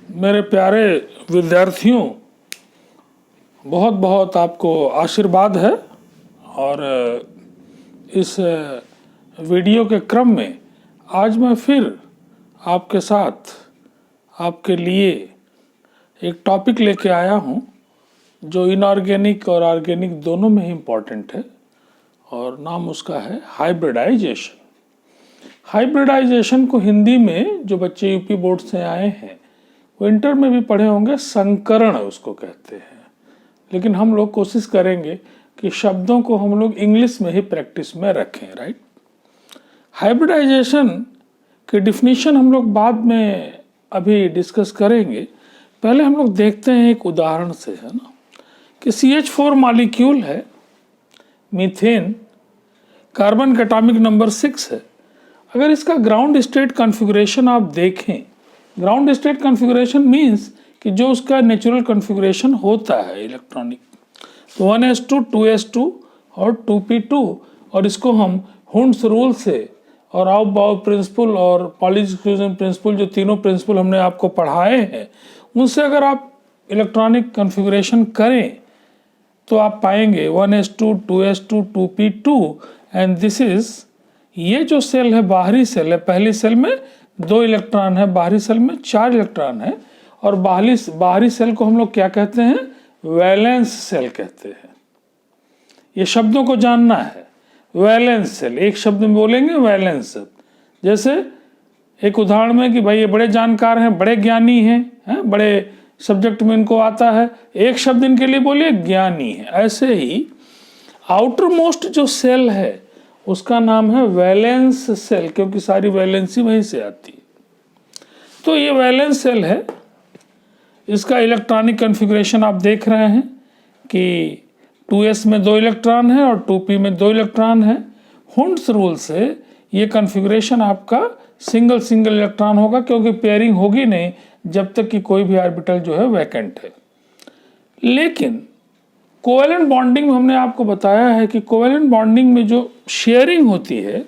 मेरे प्यारे विद्यार्थियों, बहुत बहुत आपको आशीर्वाद है। और इस वीडियो के क्रम में आज मैं फिर आपके साथ आपके लिए एक टॉपिक लेके आया हूँ जो इनऑर्गेनिक और ऑर्गेनिक दोनों में ही इम्पॉर्टेंट है, और नाम उसका है हाइब्रिडाइजेशन। हाइब्रिडाइजेशन को हिंदी में जो बच्चे यूपी बोर्ड से आए हैं वो इंटर में भी पढ़े होंगे, संकरण उसको कहते हैं। लेकिन हम लोग कोशिश करेंगे कि शब्दों को हम लोग इंग्लिश में ही प्रैक्टिस में रखें, राइट। हाइब्रिडाइजेशन की डिफिनीशन हम लोग बाद में अभी डिस्कस करेंगे। पहले हम लोग देखते हैं एक उदाहरण से, है ना, कि CH4 मॉलिक्यूल है, मीथेन, कार्बन का एटॉमिक नंबर 6 है। अगर इसका ग्राउंड स्टेट कॉन्फ़िगरेशन आप देखें, ग्राउंड स्टेट कॉन्फ़िगरेशन मीन्स कि जो उसका नेचुरल कॉन्फ़िगरेशन होता है इलेक्ट्रॉनिक, तो 1s2, 2s2 और 2p2, और इसको हम हुंड्स रूल से और आउबाउ प्रिंसिपल और पॉली डिफ्यूजन प्रिंसिपल, जो तीनों प्रिंसिपल हमने आपको पढ़ाए हैं, उनसे अगर आप इलेक्ट्रॉनिक कॉन्फ़िगरेशन करें तो आप पाएंगे 1s2, 2s2, 2p2 and this is, ये जो सेल है बाहरी सेल है, पहली सेल में 2 इलेक्ट्रॉन है, बाहरी सेल में 4 इलेक्ट्रॉन है। और बाहरी सेल को हम लोग क्या कहते हैं? वैलेंस सेल कहते हैं। ये शब्दों को जानना है। वैलेंस सेल, एक शब्द में बोलेंगे वैलेंस सेल। जैसे एक उदाहरण में कि भाई ये बड़े जानकार हैं, बड़े ज्ञानी हैं, बड़े सब्जेक्ट में इनको आता है, एक शब्द इनके लिए बोलिए ज्ञानी है। ऐसे ही आउटर मोस्ट जो सेल है उसका नाम है वैलेंस सेल, क्योंकि सारी वैलेंसी वहीं से आती है। तो ये वैलेंस सेल है, इसका इलेक्ट्रॉनिक कॉन्फ़िगरेशन आप देख रहे हैं कि 2s में 2 इलेक्ट्रॉन है और 2p में 2 इलेक्ट्रॉन है। हुंड्स रूल से ये कॉन्फ़िगरेशन आपका सिंगल इलेक्ट्रॉन होगा, क्योंकि पेयरिंग होगी नहीं जब तक कि कोई भी ऑर्बिटल जो है वैकेंट है। लेकिन कोवेलेंट बॉन्डिंग में हमने आपको बताया है कि कोवेलेंट बॉन्डिंग में जो शेयरिंग होती है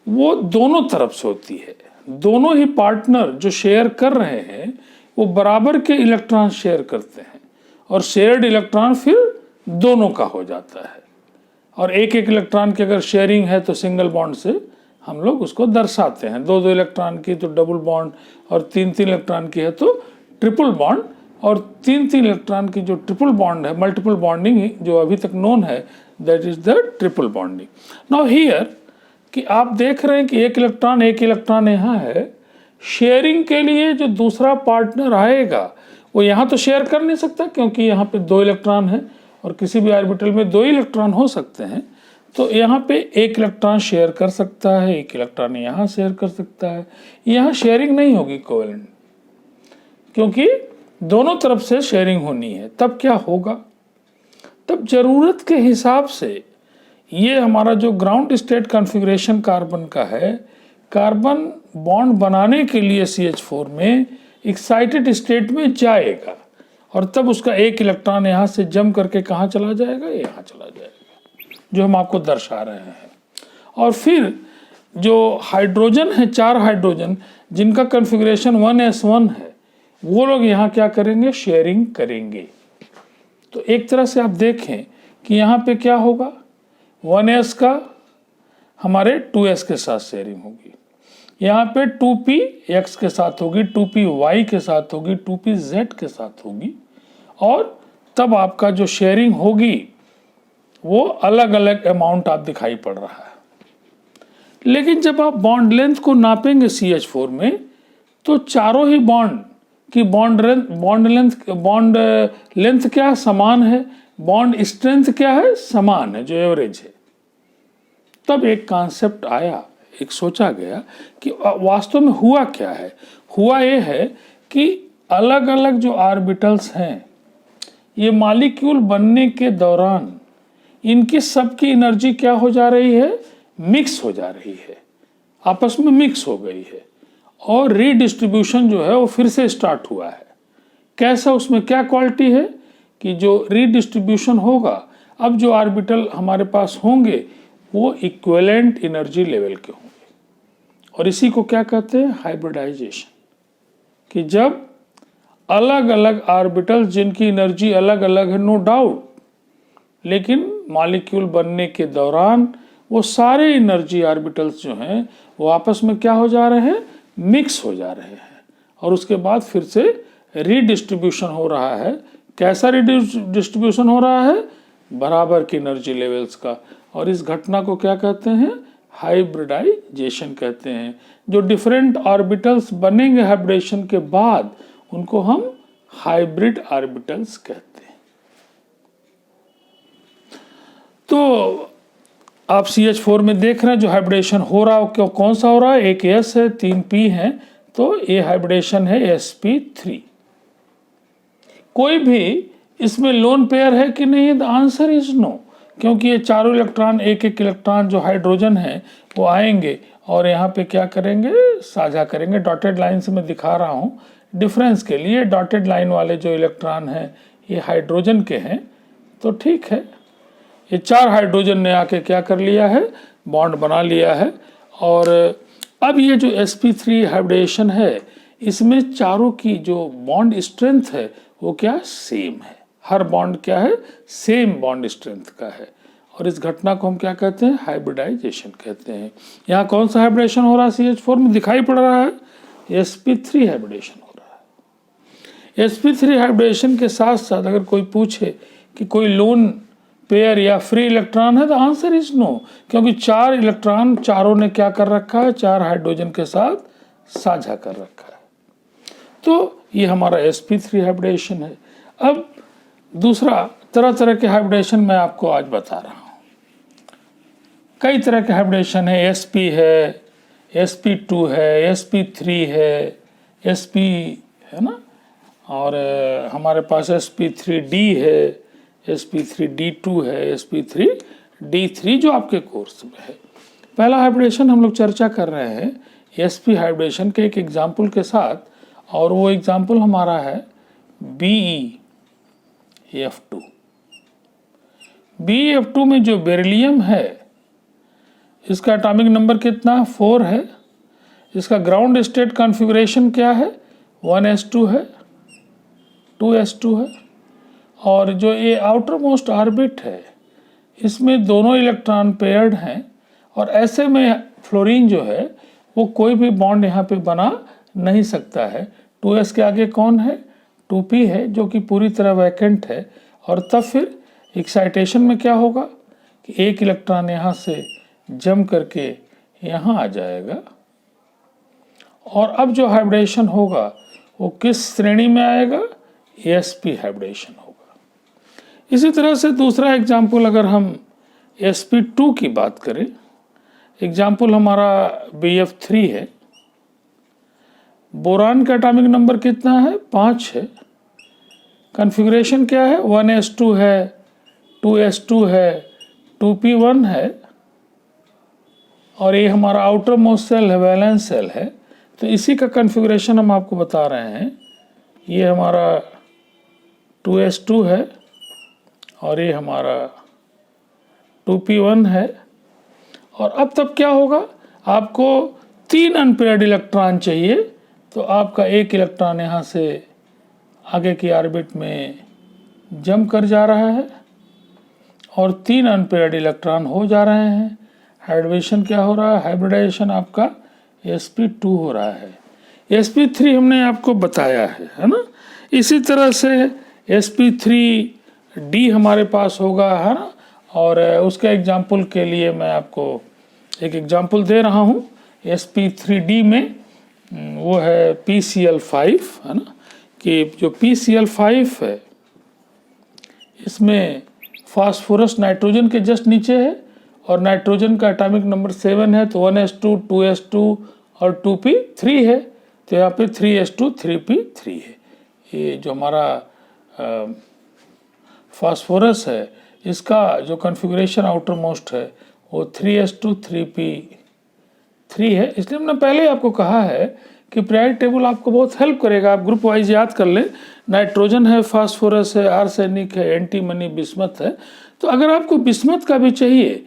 वो दोनों तरफ से होती है। दोनों ही पार्टनर जो शेयर कर रहे हैं वो बराबर के इलेक्ट्रॉन शेयर करते हैं, और शेयर्ड इलेक्ट्रॉन फिर दोनों का हो जाता है। और एक इलेक्ट्रॉन की अगर शेयरिंग है तो सिंगल बॉन्ड से हम लोग उसको दर्शाते हैं। 2 इलेक्ट्रॉन की तो डबल बॉन्ड, और 3 इलेक्ट्रॉन की है तो ट्रिपल बॉन्ड, और 3 इलेक्ट्रॉन की जो ट्रिपल बॉन्ड है, मल्टीपल बॉन्डिंग जो अभी तक नोन है, that is the triple bonding. Now here कि आप देख रहे हैं कि एक इलेक्ट्रॉन यहाँ है। शेयरिंग के लिए जो दूसरा पार्टनर आएगा वो यहाँ तो शेयर कर नहीं सकता, क्योंकि यहाँ पे 2 इलेक्ट्रॉन है और किसी भी ऑर्बिटल में 2 इलेक्ट्रॉन हो सकते हैं। तो यहाँ पे 1 इलेक्ट्रॉन शेयर कर सकता है, 1 इलेक्ट्रॉन यहाँ शेयर कर सकता है। यहाँ शेयरिंग नहीं होगी कोवेलेंट, क्योंकि दोनों तरफ से शेयरिंग होनी है। तब क्या होगा? तब जरूरत के हिसाब से ये हमारा जो ग्राउंड स्टेट कॉन्फ़िगरेशन कार्बन का है, कार्बन बॉन्ड बनाने के लिए CH4 में एक्साइटेड स्टेट में जाएगा, और तब उसका 1 इलेक्ट्रॉन यहाँ से जम करके कहाँ चला जाएगा? यहाँ चला जाएगा, जो हम आपको दर्शा रहे हैं। और फिर जो हाइड्रोजन है, 4 हाइड्रोजन जिनका कॉन्फ़िगरेशन 1s1 है, वो लोग यहाँ क्या करेंगे? शेयरिंग करेंगे। तो एक तरह से आप देखें कि यहाँ पे क्या होगा? 1s का हमारे 2s के साथ शेयरिंग होगी, यहाँ पे 2p x के साथ होगी, 2p y के साथ होगी, 2p z के साथ होगी, और तब आपका जो शेयरिंग होगी वो अलग अलग अमाउंट आप दिखाई पड़ रहा है। लेकिन जब आप बॉन्ड लेंथ को नापेंगे CH4 में, तो चारों ही बॉन्ड की बॉन्ड लेंथ क्या समान है, बॉन्ड स्ट्रेंथ क्या है, समान है, जो एवरेज है। तब एक कॉन्सेप्ट आया, एक सोचा गया कि वास्तव में हुआ क्या है। हुआ ये है कि अलग अलग जो ऑर्बिटल्स हैं, ये मॉलिक्यूल बनने के दौरान इनकी सबकी एनर्जी क्या हो जा रही है? मिक्स हो जा रही है, आपस में मिक्स हो गई है, और रीडिस्ट्रीब्यूशन जो है वो फिर से स्टार्ट हुआ है। कैसा? उसमें क्या क्वालिटी है कि जो रीडिस्ट्रीब्यूशन होगा, अब जो ऑर्बिटल हमारे पास होंगे वो इक्विवेलेंट एनर्जी लेवल के होंगे, और इसी को क्या कहते हैं? हाइब्रिडाइजेशन। कि जब अलग अलग ऑर्बिटल्स जिनकी एनर्जी अलग अलग है, नो डाउट, लेकिन मॉलिक्यूल बनने के दौरान वो सारे एनर्जी ऑर्बिटल्स जो हैं वो आपस में क्या हो जा रहे हैं, मिक्स हो जा रहे हैं, और उसके बाद फिर से रीडिस्ट्रीब्यूशन हो रहा है। कैसा रीडिस्ट्रीब्यूशन हो रहा है, बराबर की एनर्जी लेवल्स का, और इस घटना को क्या कहते हैं, हाइब्रिडाइजेशन कहते हैं। जो डिफरेंट ऑर्बिटल्स बनेंगे हाइब्रिडेशन के बाद उनको हम हाइब्रिड ऑर्बिटल्स कहते हैं। तो आप CH4 में देख रहे हैं जो हाइब्रिडेशन हो रहा है कौन सा हो रहा है, एक S है, 3 P है, तो ये हाइब्रिडेशन है sp3। कोई भी इसमें लोन पेयर है कि नहीं, द आंसर इज नो, क्योंकि ये चारों इलेक्ट्रॉन एक एक इलेक्ट्रॉन जो हाइड्रोजन है वो आएंगे और यहाँ पे क्या करेंगे, साझा करेंगे। डॉटेड लाइन से मैं दिखा रहा हूँ डिफरेंस के लिए। डॉटेड लाइन वाले जो इलेक्ट्रॉन हैं ये हाइड्रोजन के हैं, तो ठीक है, ये 4 हाइड्रोजन ने आके क्या कर लिया है, बॉन्ड बना लिया है। और अब ये जो sp3 हाइब्रिडेशन है इसमें चारों की जो बॉन्ड स्ट्रेंथ है वो क्या, सेम है। हर बॉन्ड क्या है, सेम बॉन्ड स्ट्रेंथ का है, और इस घटना को हम क्या कहते हैं, हाइब्रिडाइजेशन कहते हैं। यहाँ कौन सा हाइब्रिडेशन हो रहा है, CH4 में दिखाई पड़ रहा है, sp3 हाइब्रिडेशन हो रहा है। sp3 हाइब्रिडेशन के साथ साथ अगर कोई पूछे कि कोई लोन पेयर या फ्री इलेक्ट्रॉन है, तो आंसर इज नो, क्योंकि 4 इलेक्ट्रॉन चारों ने क्या कर रखा है, 4 हाइड्रोजन के साथ साझा कर रखा है। तो ये हमारा sp3 हाइब्रिडेशन है। अब दूसरा तरह तरह के हाइब्रिडेशन मैं आपको आज बता रहा हूँ। कई तरह के हाइब्रिडेशन है, sp है, sp2 है, sp3 है, sp है ना, और हमारे पास sp3d है, sp3d2 है, sp3d3 जो आपके कोर्स में है। पहला हाइब्रिडेशन हम लोग चर्चा कर रहे हैं sp हाइब्रिडेशन के एक एग्जाम्पल के साथ, और वो एग्जाम्पल हमारा है BeF2। BeF2 में जो बेरिलियम है इसका एटॉमिक नंबर कितना, 4 है। इसका ग्राउंड स्टेट कॉन्फ़िगरेशन क्या है, 1s2 है, 2s2 है, और जो ये आउटर मोस्ट ऑर्बिट है इसमें दोनों इलेक्ट्रॉन पेयर्ड हैं, और ऐसे में फ्लोरीन जो है वो कोई भी बॉन्ड यहाँ पे बना नहीं सकता है। 2s के आगे कौन है, 2p है, जो कि पूरी तरह वैकेंट है, और तब फिर एक्साइटेशन में क्या होगा कि एक इलेक्ट्रॉन यहाँ से जम करके यहाँ आ जाएगा, और अब जो हाइब्रिडेशन होगा वो किस श्रेणी में आएगा, sp हाइब्रिडेशन होगा। इसी तरह से दूसरा एग्जाम्पल अगर हम sp2 की बात करें, एग्जाम्पल हमारा BF3 है। बोरान का एटॉमिक नंबर कितना है, 5 है। कॉन्फ़िगरेशन क्या है, 1s2 है, 2s2 है, 2p1 है, और ये हमारा आउटर मोस्ट सेल है, वैलेंस सेल है। तो इसी का कॉन्फ़िगरेशन हम आपको बता रहे हैं। ये हमारा 2s2 है और ये हमारा 2p1 है, और अब तब क्या होगा, आपको 3 अनपेयर्ड इलेक्ट्रॉन चाहिए, तो आपका एक इलेक्ट्रॉन यहाँ से आगे की ऑर्बिट में जम कर जा रहा है और 3 अनपेयर्ड इलेक्ट्रॉन हो जा रहे हैं। हाइब्रिडेशन क्या हो रहा है, हाइब्रिडाइजेशन आपका sp2 हो रहा है। sp3 हमने आपको बताया है ना। इसी तरह से sp3d हमारे पास होगा, है ना, और उसके एग्जाम्पल के लिए मैं आपको एक एग्जाम्पल दे रहा हूँ। sp3d में वो है PCl5, है ना, कि जो PCl5 है इसमें फास्फोरस नाइट्रोजन के जस्ट नीचे है, और नाइट्रोजन का एटॉमिक नंबर 7 है, तो 1s2, 2s2 और 2p3 है, तो यहाँ पे 3s2, 3p3 है। ये जो हमारा फास्फोरस है इसका जो कॉन्फ़िगरेशन आउटर मोस्ट है वो 3s2, 3p3 है। इसलिए हमने पहले ही आपको कहा है कि पीरियोडिक टेबल आपको बहुत हेल्प करेगा, आप ग्रुप वाइज याद कर लें। नाइट्रोजन है, फास्फोरस है, आर्सेनिक है, एंटीमनी, बिस्मथ है। तो अगर आपको बिस्मथ का भी चाहिए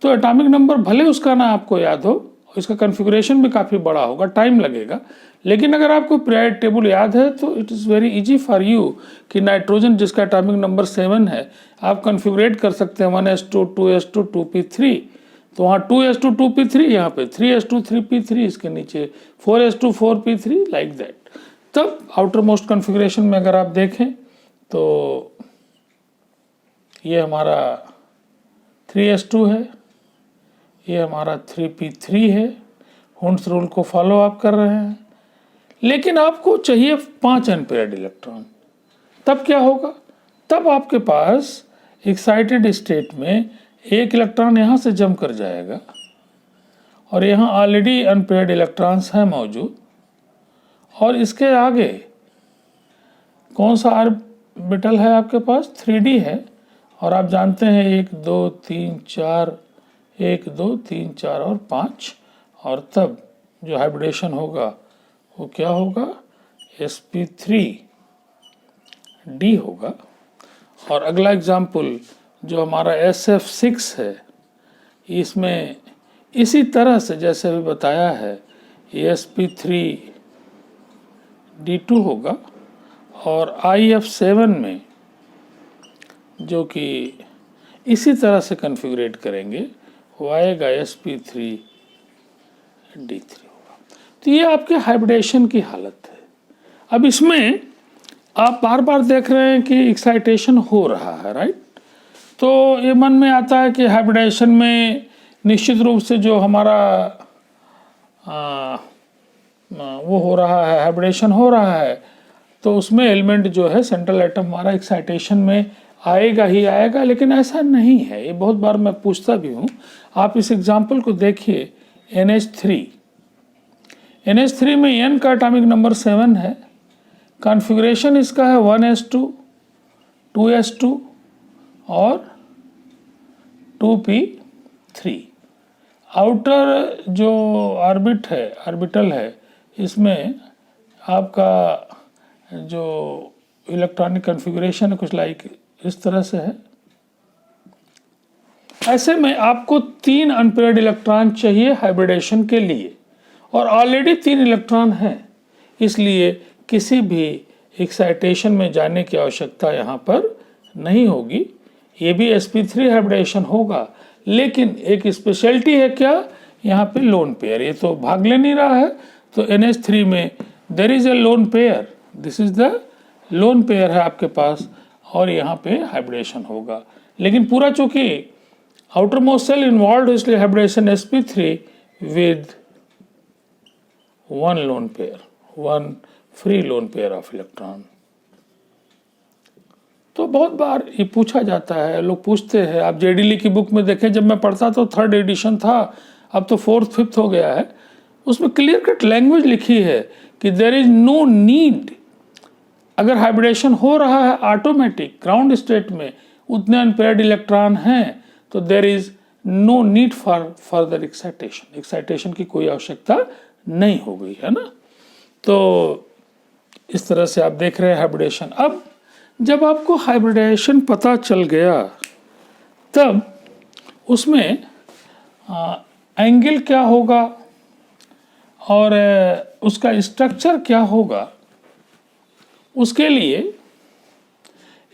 तो एटॉमिक नंबर भले उसका ना आपको याद हो, इसका कॉन्फ़िगरेशन भी काफ़ी बड़ा होगा, टाइम लगेगा, लेकिन अगर आपको पीरियोडिक टेबल याद है तो it is very easy for you कि नाइट्रोजन जिसका एटॉमिक नंबर 7 है, आप कॉन्फ़िगरेट कर सकते हैं 1s2 2s2 2p3, तो वहाँ 2s2 2p3, यहाँ पे 3s2 3p3, इसके नीचे 4s2 4p3, लाइक दैट। तब आउटर मोस्ट कॉन्फ़िगरेशन में अगर आप देखें तो ये हमारा 3s2 है, ये हमारा 3p3 है। हुंड्स रूल को फॉलो आप कर रहे हैं, लेकिन आपको चाहिए 5 अनपेयर्ड इलेक्ट्रॉन। तब क्या होगा? तब आपके पास एक्साइटेड स्टेट में एक इलेक्ट्रॉन यहाँ से जम कर जाएगा और यहाँ ऑलरेडी अनपेयर्ड इलेक्ट्रॉन्स हैं मौजूद, और इसके आगे कौन सा ऑर्बिटल है आपके पास? 3d है, और आप जानते हैं 1 2 3 4, 1 2 3 4 और 5, और तब जो हाइब्रिडेशन होगा वो क्या होगा? sp3d होगा। और अगला एग्जाम्पल जो हमारा SF6 है, इसमें इसी तरह से जैसे अभी बताया है ये sp3d2 होगा, और IF7 में जो कि इसी तरह से कॉन्फ़िगरेट करेंगे वो आएगा sp3d3 होगा। तो ये आपके हाइब्रिडेशन की हालत है। अब इसमें आप बार बार देख रहे हैं कि एक्साइटेशन हो रहा है, राइट? तो ये मन में आता है कि हाइब्रिडेशन में निश्चित रूप से जो हमारा वो हो रहा है, हाइब्रिडेशन हो रहा है, तो उसमें एलिमेंट जो है सेंट्रल एटम हमारा एक्साइटेशन में आएगा ही आएगा, लेकिन ऐसा नहीं है। ये बहुत बार मैं पूछता भी हूँ। आप इस एग्जाम्पल को देखिए, NH3 में N का एटॉमिक नंबर 7 है, कॉन्फ़िगरेशन इसका है 1s2 2s2 और 2p3। आउटर जो ऑर्बिटल है, इसमें आपका जो इलेक्ट्रॉनिक कॉन्फ़िगरेशन है कुछ लाइक इस तरह से है। ऐसे में आपको 3 अनपेयर्ड इलेक्ट्रॉन चाहिए हाइब्रिडेशन के लिए, और ऑलरेडी 3 इलेक्ट्रॉन हैं, इसलिए किसी भी एक्साइटेशन में जाने की आवश्यकता यहाँ पर नहीं होगी। ये भी sp3 हाइब्रिडेशन होगा, लेकिन एक स्पेशलिटी है क्या? यहाँ पे लोन पेयर, ये तो भाग ले नहीं रहा है, तो NH3 में there is a lone pair, this is the lone pair है आपके पास, और यहाँ पे हाइब्रिडेशन होगा। लेकिन पूरा चूंकि आउटर मोस्ट सेल इन्वॉल्व, इसलिए hybridisation sp3 with 1 lone pair, 1 free lone pair of electron. तो बहुत बार ये पूछा जाता है, लोग पूछते हैं। आप जेडीली की बुक में देखें, जब मैं पढ़ता तो 3rd एडिशन था, अब तो 4th 5th हो गया है, उसमें क्लियर कट लैंग्वेज लिखी है कि देयर इज नो नीड, अगर हाइब्रिडेशन हो रहा है ऑटोमेटिक ग्राउंड स्टेट में, उतने अनपेयर्ड इलेक्ट्रॉन हैं, तो there is no need for further excitation की कोई आवश्यकता नहीं हो गई है ना। तो इस तरह से आप देख रहे हैं हाइब्रिडेशन। अब जब आपको हाइब्रिडेशन पता चल गया, तब उसमें एंगल क्या होगा और उसका स्ट्रक्चर क्या होगा, उसके लिए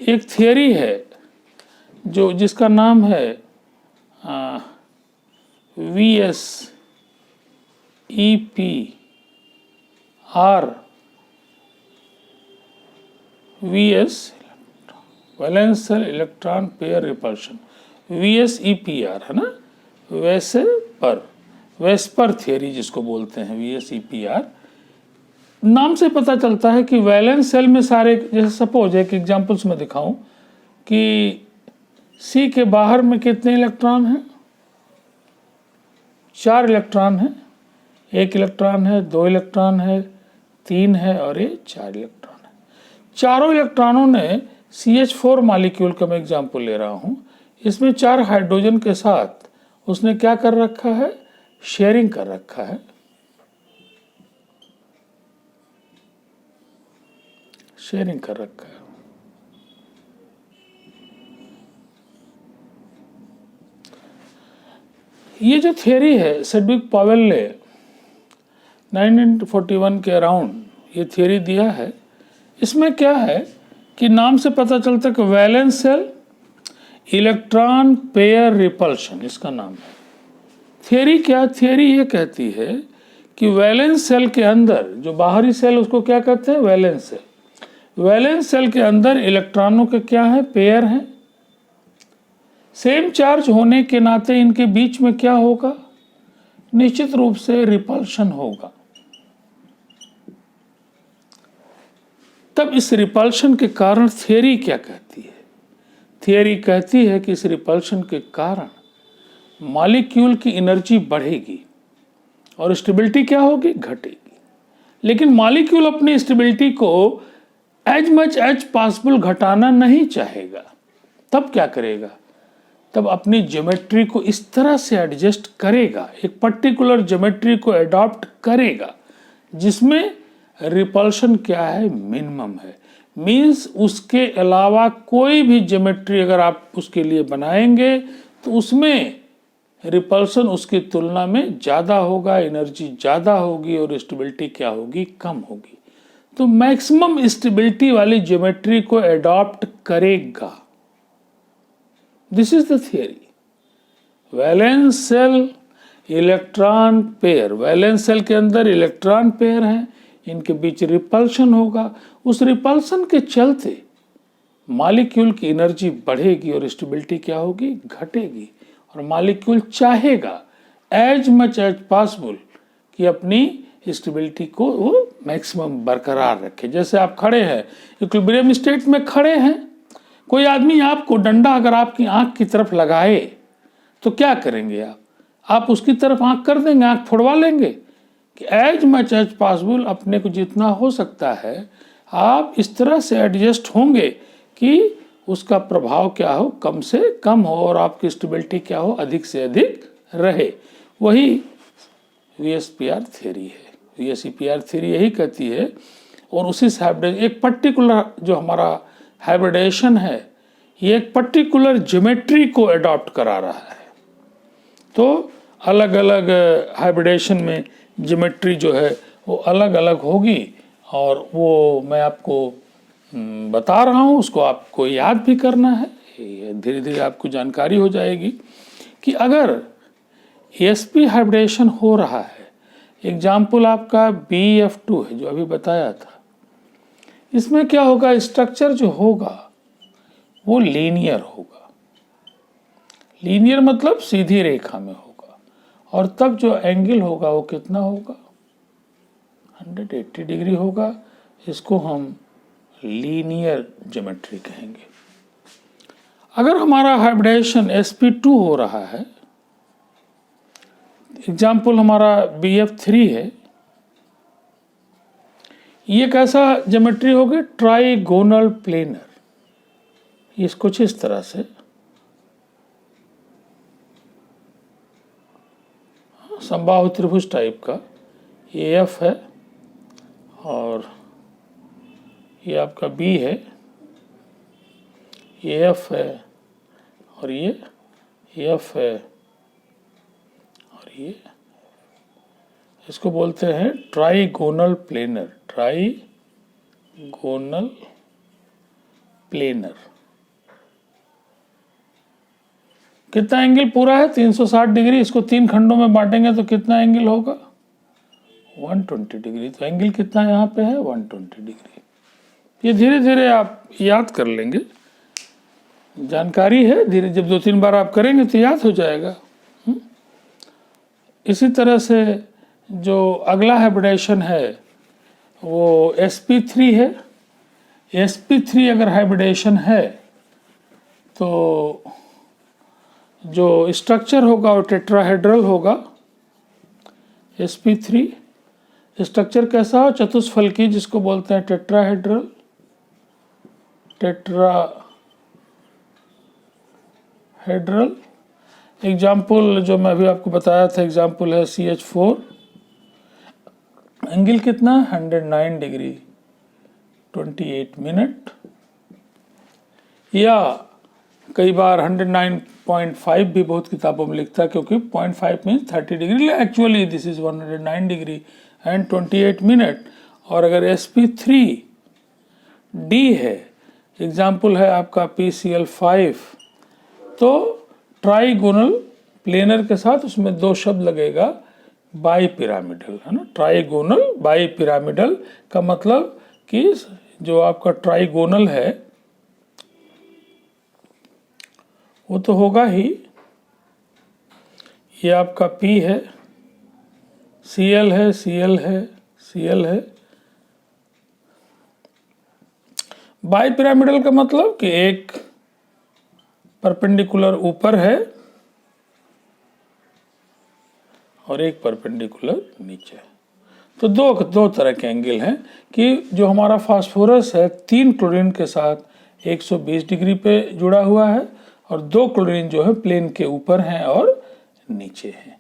एक थियरी है जो जिसका नाम है VSEPR, valence shell electron pair repulsion, VSEPR है ना, वेस्पर थियरी जिसको बोलते हैं, VSEPR नाम से पता चलता है कि वैलेंस सेल में सारे, जैसे सपोज एक एग्जांपल्स में दिखाऊं कि C के बाहर में कितने इलेक्ट्रॉन हैं? 4 इलेक्ट्रॉन हैं, 1 इलेक्ट्रॉन है, 2 इलेक्ट्रॉन है, 3 है और ये 4 इलेक्ट्रॉन है। चारों इलेक्ट्रॉनों ने CH4 मॉलिक्यूल का मैं एग्जाम्पल ले रहा हूँ, इसमें 4 हाइड्रोजन के साथ उसने क्या कर रखा है? शेयरिंग कर रखा है। शेयरिंग कर रखा है। ये जो थियरी है सेडविक पॉवेल ने 1941 के अराउंड ये थियरी दिया है। इसमें क्या है कि नाम से पता चलता है कि valence shell electron pair repulsion इसका नाम है। थियरी क्या, थियरी ये कहती है कि वैलेंस सेल के अंदर जो बाहरी सेल उसको क्या कहते हैं, वैलेंस सेल। वैलेंस सेल के अंदर इलेक्ट्रॉनों के क्या है, पेयर हैं। सेम चार्ज होने के नाते इनके बीच में क्या होगा, निश्चित रूप से रिपल्शन होगा। तब इस रिपल्शन के कारण थियरी क्या कहती है, थियरी कहती है कि इस रिपल्शन के कारण मॉलिक्यूल की एनर्जी बढ़ेगी और स्टेबिलिटी क्या होगी, घटेगी। लेकिन मॉलिक्यूल अपनी स्टेबिलिटी को एज मच एज पॉसिबल घटाना नहीं चाहेगा। तब क्या करेगा, तब अपनी ज्योमेट्री को इस तरह से एडजस्ट करेगा, एक पर्टिकुलर ज्योमेट्री को अडॉप्ट करेगा जिसमें रिपल्शन क्या है, मिनिमम है। मीन्स उसके अलावा कोई भी ज्योमेट्री अगर आप उसके लिए बनाएंगे तो उसमें रिपल्शन उसकी तुलना में ज़्यादा होगा, एनर्जी ज़्यादा होगी और स्टेबिलिटी क्या होगी, कम होगी। तो मैक्सिमम स्टेबिलिटी वाली ज्योमेट्री को अडॉप्ट करेगा। This is the theory. Valence shell electron pair, valence shell के अंदर इलेक्ट्रॉन पेयर हैं, इनके बीच रिपल्शन होगा। उस रिपल्शन के चलते मॉलिक्यूल की एनर्जी बढ़ेगी और स्टेबिलिटी क्या होगी, घटेगी। और मॉलिक्यूल चाहेगा एज मच एज पॉसिबल कि अपनी स्टेबिलिटी को वो मैक्सिमम बरकरार रखे। जैसे आप खड़े हैं, इक्विलिब्रियम स्टेट में खड़े हैं, कोई आदमी आपको डंडा अगर आपकी आंख की तरफ लगाए तो क्या करेंगे आप उसकी तरफ आंख कर देंगे, आंख फोड़वा लेंगे कि एज मच एज पॉसिबल अपने को जितना हो सकता है आप इस तरह से एडजस्ट होंगे कि उसका प्रभाव क्या हो, कम से कम हो और आपकी स्टेबिलिटी क्या हो, अधिक से अधिक रहे। वही VSEPR थियरी है। VSEPR थियरी यही कहती है। और उसी से एक पर्टिकुलर जो हमारा हाइब्रिडेशन है, ये एक पर्टिकुलर ज्योमेट्री को अडॉप्ट करा रहा है। तो अलग अलग हाइब्रिडेशन में ज्योमेट्री जो है वो अलग अलग होगी और वो मैं आपको बता रहा हूँ, उसको आपको याद भी करना है। धीरे धीरे आपको जानकारी हो जाएगी कि अगर sp हाइब्रिडेशन हो रहा है, एग्जाम्पल आपका BF2 है जो अभी बताया था, इसमें क्या होगा, स्ट्रक्चर जो होगा वो लीनियर होगा। लीनियर मतलब सीधी रेखा में होगा और तब जो एंगल होगा वो कितना होगा, 180 डिग्री होगा। इसको हम लीनियर ज्योमेट्री कहेंगे। अगर हमारा हाइब्रिडेशन sp2 हो रहा है, एग्जाम्पल हमारा BF3 है, ये कैसा ज्योमेट्री होगी, ट्राइगोनल प्लेनर। इस कुछ इस तरह से समबाहु त्रिभुज टाइप का AF है और ये आपका B है, ये F है और ये F है और ये, इसको बोलते हैं ट्राइगोनल प्लेनर। ट्राइगोनल प्लेनर कितना एंगल पूरा है, 360 डिग्री। इसको 3 खंडों में बांटेंगे तो कितना एंगल होगा, 120 डिग्री। तो एंगल कितना यहाँ पे है, 120 डिग्री। ये धीरे धीरे आप याद कर लेंगे, जानकारी है, धीरे जब 2-3 बार आप करेंगे तो याद हो जाएगा। इसी तरह से जो अगला हाइब्रिडेशन है वो sp3 है। sp3 अगर हाइब्रिडेशन है तो जो स्ट्रक्चर होगा वो टेट्राहेड्रल होगा। sp3 स्ट्रक्चर कैसा हो, चतुष्फलकी, जिसको बोलते हैं टेट्राहेड्रल। टेट्राहेड्रल एग्जाम्पल जो मैं अभी आपको बताया था, एग्जाम्पल है CH4। एंगल कितना, 109 डिग्री 28 मिनट, या कई बार 109.5 भी बहुत किताबों में लिखता है, क्योंकि 0.5 means 30 degree. Actually this is 109 degree and 28 minute. और अगर sp3d है, एग्जाम्पल है आपका PCl5, तो ट्राइगोनल प्लेनर के साथ उसमें दो शब्द लगेगा बाई पिरामिडल, है ना। ट्राइगोनल बाई पिरामिडल का मतलब कि जो आपका ट्राइगोनल है वो तो होगा ही, ये आपका P है, Cl है, Cl है, Cl है। बाई पिरामिडल का मतलब कि एक परपेंडिकुलर ऊपर है और एक परपेंडिकुलर नीचे। तो दो तरह के एंगल हैं कि जो हमारा फास्फोरस है 3 क्लोरीन के साथ 120 डिग्री पे जुड़ा हुआ है और 2 क्लोरीन जो है प्लेन के ऊपर हैं और नीचे हैं।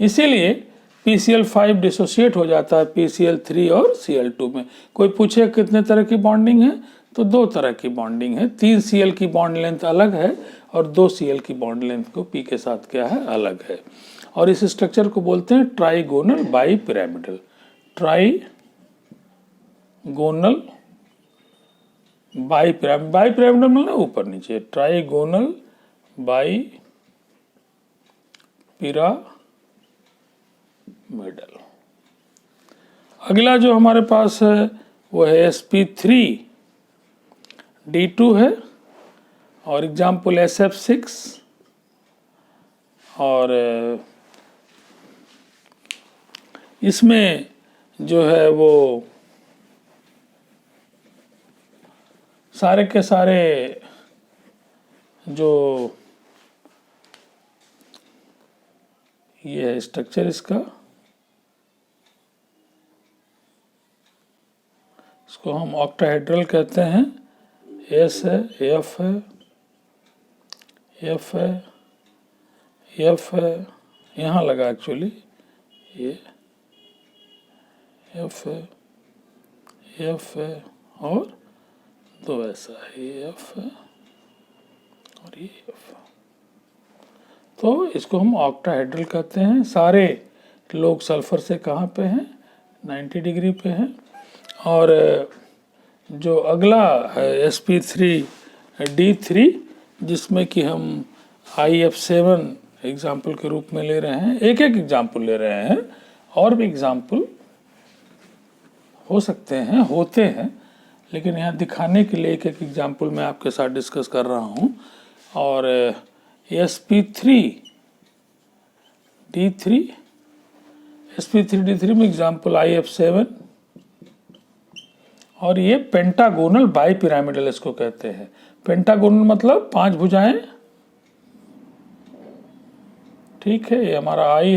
इसीलिए PCl5 डिसोसिएट हो जाता है PCl3 और Cl2 में। कोई पूछे कितने तरह की बॉन्डिंग है, तो 2 तरह की बॉन्डिंग है। 3 Cl की बॉन्ड लेंथ अलग है और 2 Cl की बॉन्ड लेंथ को P के साथ क्या है, अलग है। और इस स्ट्रक्चर को बोलते हैं trigonal bi pyramidal. Trigonal bi pyramidal मतलब ऊपर नीचे, ट्राइगोनल बाई पिरामिडल। अगला जो हमारे पास है वो है sp3d2 है और एग्जाम्पल SF6। और इसमें जो है वो सारे के सारे जो ये है स्ट्रक्चर इसका, इसको हम ऑक्टाहेड्रल कहते हैं। S है, F है, F है, F है, यहाँ लगा एक्चुअली, ये F है, F है और दो ऐसा है, ये F है और ये F है। तो इसको हम ऑक्टाहेड्रल कहते हैं। सारे लोग सल्फर से कहाँ पे हैं, 90 डिग्री पे हैं। और जो अगला है sp3d3, जिसमें कि हम IF7 एग्जाम्पल के रूप में ले रहे हैं। एक एग्जाम्पल ले रहे हैं, और भी एग्जाम्पल हो सकते हैं, होते हैं, लेकिन यहाँ दिखाने के लिए एक एग्जाम्पल मैं आपके साथ डिस्कस कर रहा हूँ। और sp3d3 में एग्जाम्पल IF7, और ये पेंटागोनल बाई पिरामिडल इसको कहते हैं। पेंटागोनल मतलब 5 भुजाएं, ठीक है। ये हमारा I है।